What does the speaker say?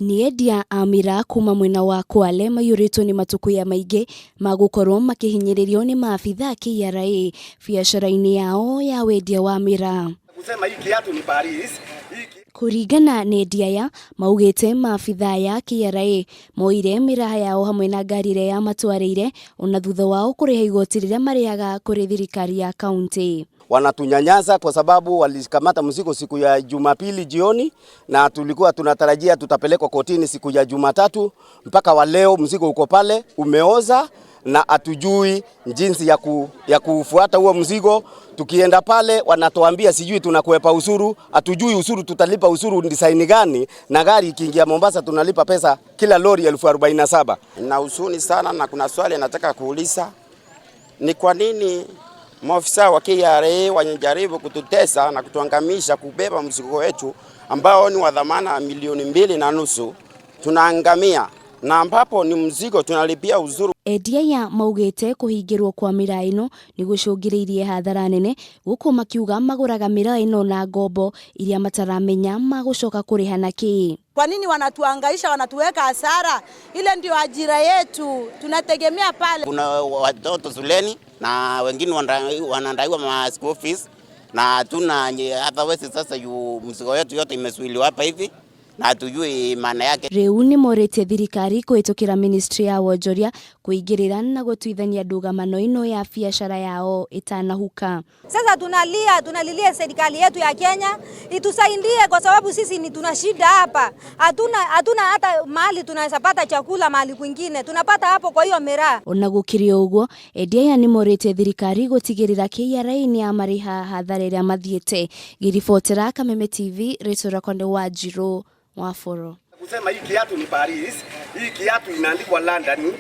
Ni Endia a MIRAA kuma mwena wa Kwale mayuritwo ni matukuya maige magukorwo makihinyiririo ni maafitha KRA biashara-ini yao ya wendia wa MIRAA. Kusema hii kiatu ni Paris. Kuringana na Endia ya maugite maafitha ya KRA moire MIRAA yao hamwe na ngari ya matwareire ona thutha wao kuriha igoti riria mariaga kuri thirikari ya kaunti. Wanatunyanyasa kwa sababu walikamata mzigo siku ya Jumapili jioni na tulikuwa tunatarajia tutapelekwa kotini siku ya Jumatatu. Mpaka wa leo mzigo uko pale umeoza na atujui jinsi ya kufuata huo mzigo. Tukienda pale wanatuambia sijui tunakuepa usuru, atujui usuru tutalipa usuru design gani, na gari ikiingia Mombasa tunalipa pesa kila lori 47,000. Na huzuni sana, na kuna swali nataka kuuliza, ni kwa nini maafisa wa KRA wanajaribu kututesa na kutuangamisha kubeba mzigo wetu ambao ni wa dhamana milioni 2.5, tunaangamia na ambapo ni mzigo tunalipia uzuru. Endia ya maugite kuhingirwo kwa MIRAA ino ni gucungiriirie hathara nene guku makiuga maguraga MIRAA ino na ngombo iria mataramenya magucoka kuriha naki. Kwa nini wanatuangaisha, wanatuweka hasara? Ile ndio ajira yetu, tunategemea pale. Kuna watoto shuleni na wengine wanadaiwa ma school fees na tuna otherwise sasa mzigo wetu yote imesuiliwa hapa hivi na hatujui maana yake. Riu ni morete thirikari kuhitukira ministry ya wonjoria kuingirira na gutwithania ndugamano ino ya biashara yao itanahuka. Sasa tunalilia serikali yetu ya Kenya itusaidie, kwa sababu sisi ni tuna shida hapa. Hatuna hata mahali tunaweza pata chakula, mahali kwingine tunapata hapo kwa hiyo MIRAA. Ona gukirio uguo Endia ni morete thirikari gutigirira KRA ni amariha hathara iria mathiete. Giribotera Kameme TV, Retora Konde wa Jiro Waforo. Kusema hii kiatu ni Paris, hii kiatu inaandikwa London.